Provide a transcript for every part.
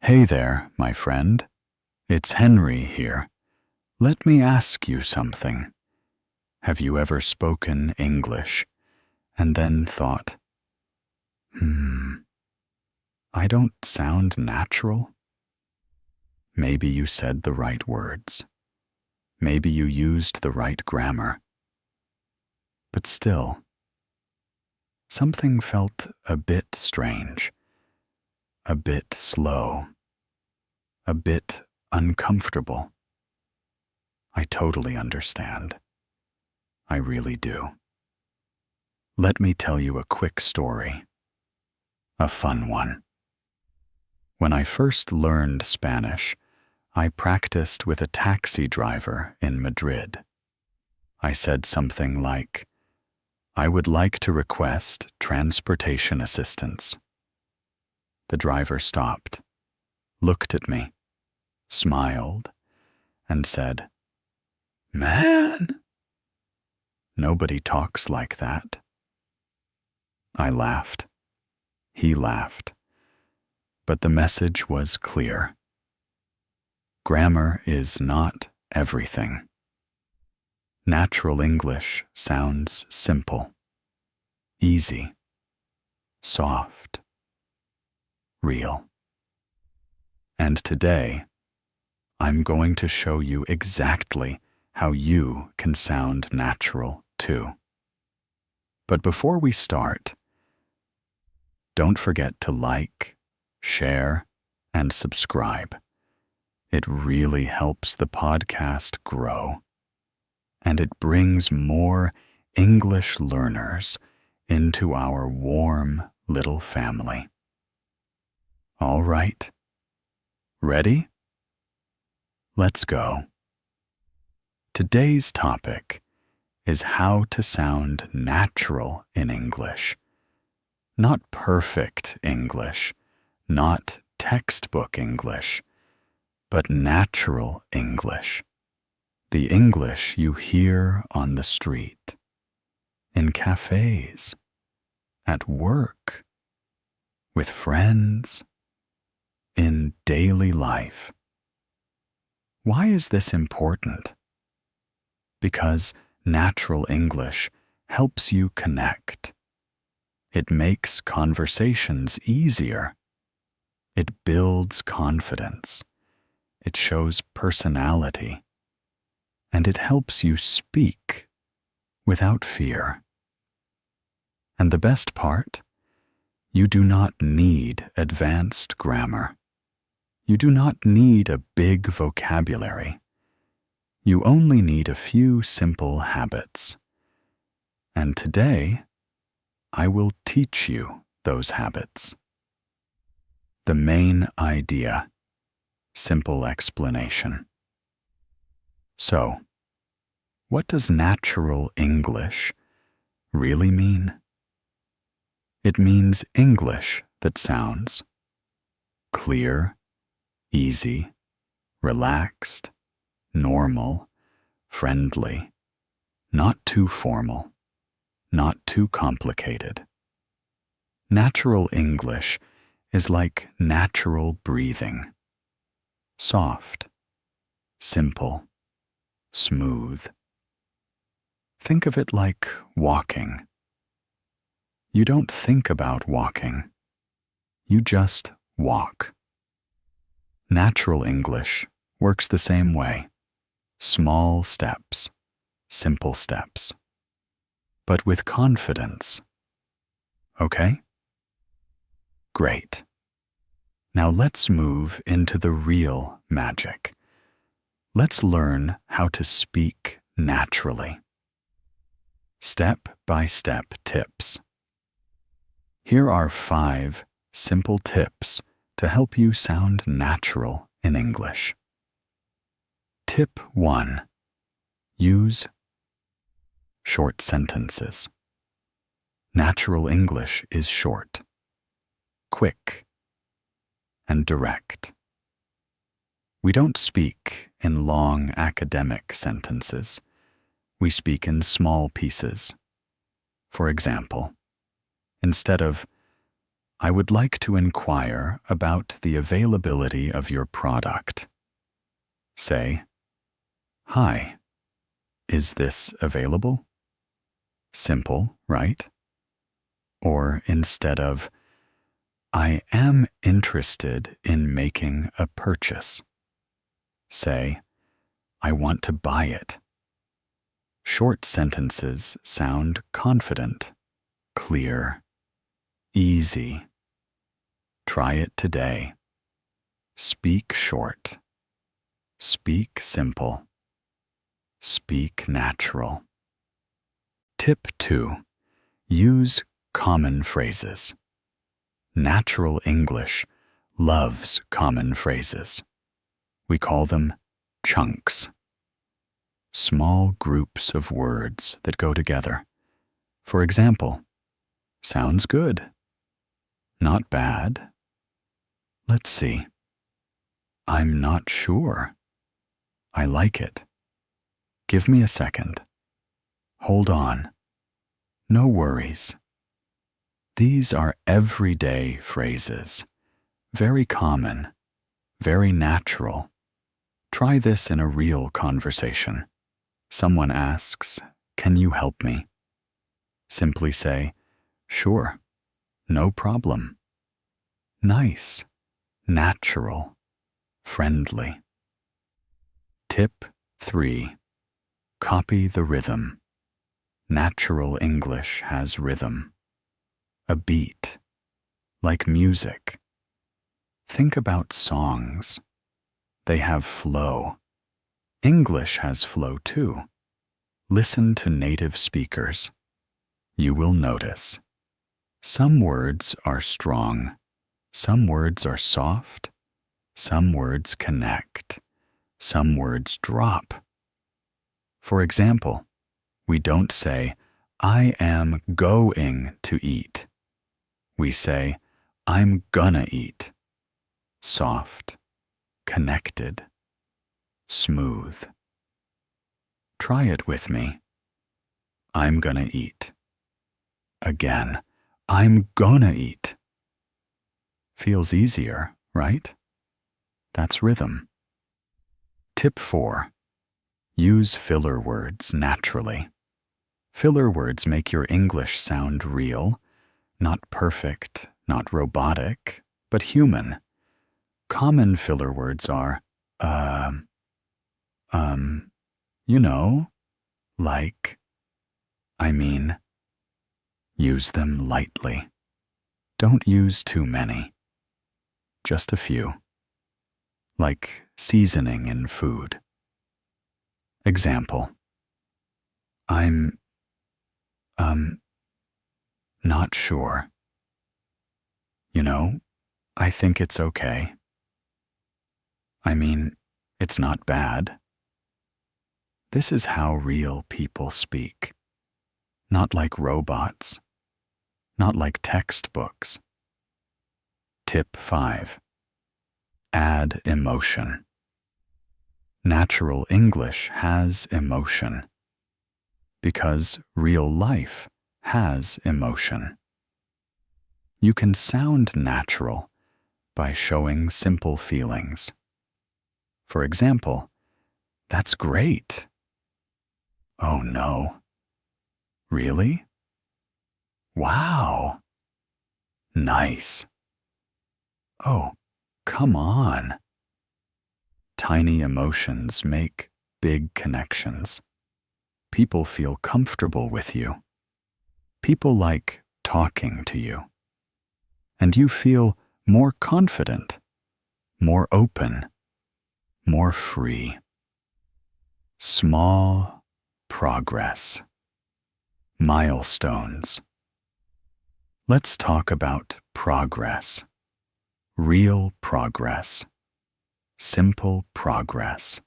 Hey there, my friend. It's Henry here. Let me ask you something. Have you ever spoken English and then thought, I don't sound natural? Maybe you said the right words. Maybe you used the right grammar. But still, something felt a bit strange, a bit slow, a bit uncomfortable. I totally understand. I really do. Let me tell you a quick story. A fun one. When I first learned Spanish, I practiced with a taxi driver in Madrid. I said something like, "I would like to request transportation assistance." The driver stopped, looked at me, smiled, and said, "Man, nobody talks like that." I laughed. He laughed. But the message was clear. Grammar is not everything. Natural English sounds simple, easy, soft, real. And today, I'm going to show you exactly how you can sound natural too. But before we start, don't forget to like, share, and subscribe. It really helps the podcast grow, and it brings more English learners into our warm little family. All right, ready? Let's go. Today's topic is how to sound natural in English. Not perfect English, not textbook English, but natural English. The English you hear on the street, in cafés, at work, with friends, in daily life. Why is this important? Because natural English helps you connect. It makes conversations easier. It builds confidence. It shows personality. And it helps you speak without fear. And the best part? You do not need advanced grammar. You do not need a big vocabulary. You only need a few simple habits. And today, I will teach you those habits. The main idea, simple explanation. So, what does natural English really mean? It means English that sounds clear, easy, relaxed, normal, friendly, not too formal, not too complicated. Natural English is like natural breathing. Soft, simple, smooth. Think of it like walking. You don't think about walking. You just walk. Natural English works the same way. Small steps, simple steps, but with confidence. Okay? Great. Now let's move into the real magic. Let's learn how to speak naturally. Step-by-step tips. Here are 5 simple tips to help you sound natural in English. Tip 1. Use short sentences. Natural English is short, quick, and direct. We don't speak in long academic sentences. We speak in small pieces. For example, instead of, I would like to inquire about the availability of your product. Say, Hi, is this available? Simple, right? Or instead of, I am interested in making a purchase. Say, I want to buy it. Short sentences sound confident, clear, easy. Try it today. Speak short. Speak simple. Speak natural. Tip 2. Use common phrases. Natural English loves common phrases. We call them chunks. Small groups of words that go together. For example, sounds good. Not bad. Let's see. I'm not sure. I like it. Give me a second. Hold on. No worries. These are everyday phrases. Very common. Very natural. Try this in a real conversation. Someone asks, Can you help me? Simply say, Sure. No problem. Nice. Natural. Friendly. Tip 3. Copy the rhythm. Natural English has rhythm. A beat. Like music. Think about songs. They have flow. English has flow too. Listen to native speakers. You will notice. Some words are strong. Some words are soft. Some words connect. Some words drop. For example, we don't say, I am going to eat. We say, I'm gonna eat. Soft, connected, smooth. Try it with me. I'm gonna eat. Again, I'm gonna eat. Feels easier, right? That's rhythm. Tip 4. Use filler words naturally. Filler words make your English sound real, not perfect, not robotic, but human. Common filler words are, you know, like, I mean. Use them lightly. Don't use too many. Just a few. Like seasoning in food. Example. I'm, not sure. You know, I think it's okay. I mean, it's not bad. This is how real people speak. Not like robots. Not like textbooks. Tip 5. Add emotion. Natural English has emotion. Because real life has emotion. You can sound natural by showing simple feelings. For example, that's great. Oh no. Really? Wow. Nice. Oh, come on. Tiny emotions make big connections. People feel comfortable with you. People like talking to you. And you feel more confident, more open, more free. Small progress. Milestones. Let's talk about progress. Real progress. Simple progress.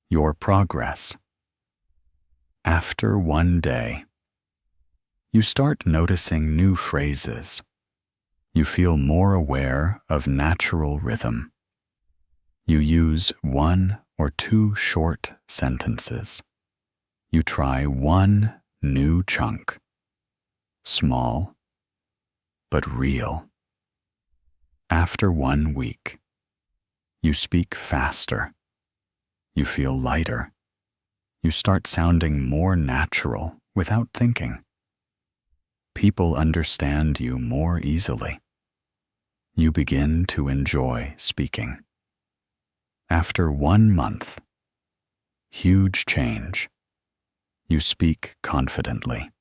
Your progress. After one day, you start noticing new phrases. You feel more aware of natural rhythm. You use 1 or 2 short sentences. You try 1 new chunk. Small, but real. After 1 week, you speak faster. You feel lighter. You start sounding more natural without thinking. People understand you more easily. You begin to enjoy speaking. After 1 month, huge change. You speak confidently.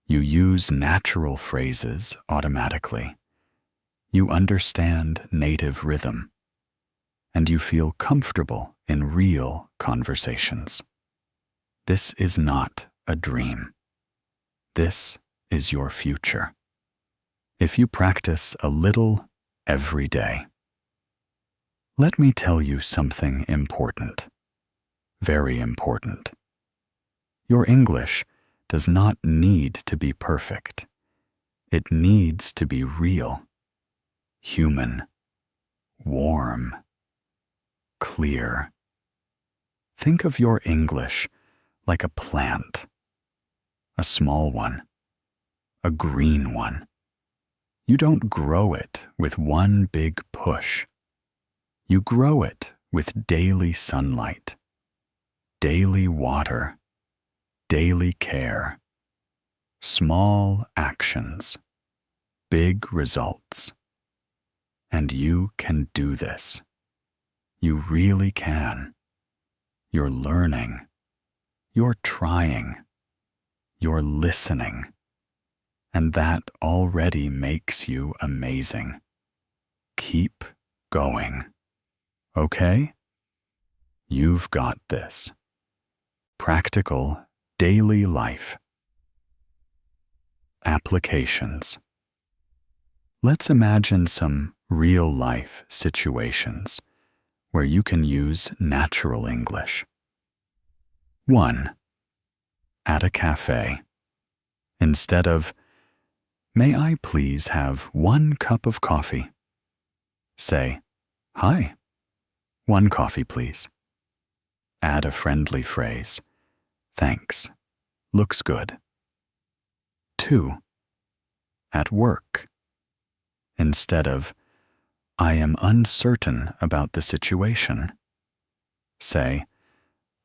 You use natural phrases automatically. You understand native rhythm. And you feel comfortable in real conversations. This is not a dream. This is your future. If you practice a little every day. Let me tell you something important, very important. Your English does not need to be perfect. It needs to be real, human, warm, clear. Think of your English like a plant, a small one, a green one. You don't grow it with one big push. You grow it with daily sunlight, daily water, daily care, small actions, big results. And you can do this. You really can. You're learning. You're trying. You're listening. And that already makes you amazing. Keep going. Okay? You've got this. Practical daily life. Applications. Let's imagine some real-life situations where you can use natural English. 1. At a cafe. Instead of, "May I please have 1 cup of coffee?" say, "Hi, 1 coffee, please." Add a friendly phrase, "Thanks, looks good." 2. At work. Instead of, "I am uncertain about the situation," say,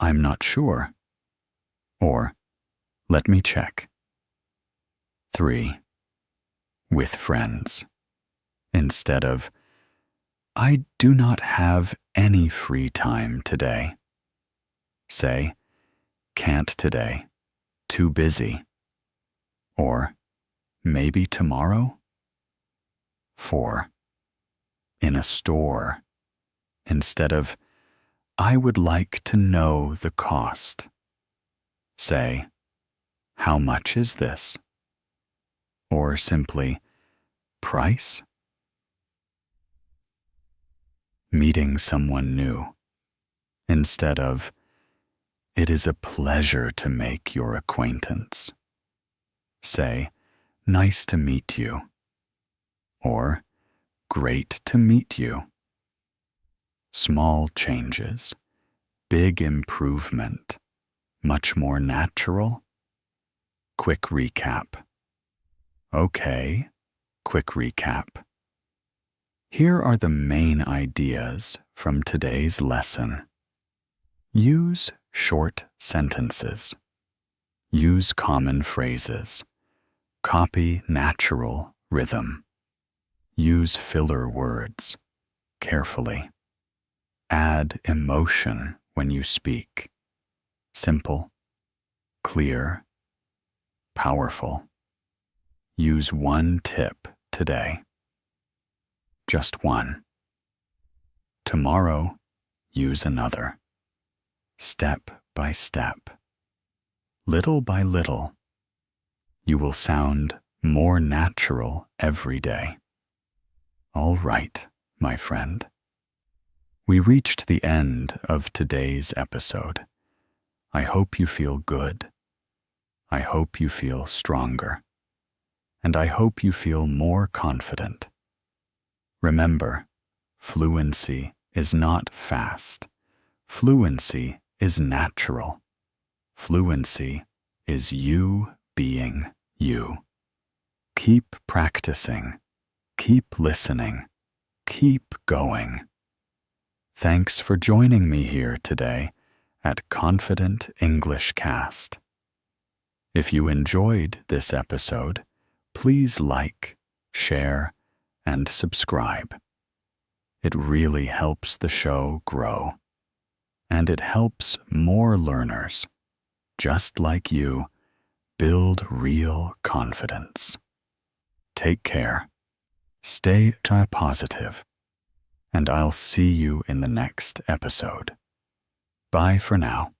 "I'm not sure," or "Let me check." 3. With friends. Instead of, "I do not have any free time today," say, "Can't today, too busy," or "Maybe tomorrow." 4. In a store. Instead of, "I would like to know the cost," say, "How much is this?" Or simply, "Price?" Meeting someone new. Instead of, "It is a pleasure to make your acquaintance," say, "Nice to meet you," or "Great to meet you." Small changes, big improvement, much more natural. Quick recap. Okay, quick recap. Here are the main ideas from today's lesson. Use short sentences. Use common phrases. Copy natural rhythm. Use filler words carefully. Add emotion when you speak. Simple, clear, powerful. Use 1 tip today. Just 1. Tomorrow, use another. Step by step. Little by little. You will sound more natural every day. All right, my friend. We reached the end of today's episode. I hope you feel good. I hope you feel stronger. And I hope you feel more confident. Remember, fluency is not fast. Fluency is natural. Fluency is you being you. Keep practicing. Keep listening. keep going. Thanks for joining me here today at Confident English Cast. If you enjoyed this episode, please like, share, and subscribe. It really helps the show grow, and it helps more learners, just like you, build real confidence. Take care, stay positive, and I'll see you in the next episode. Bye for now.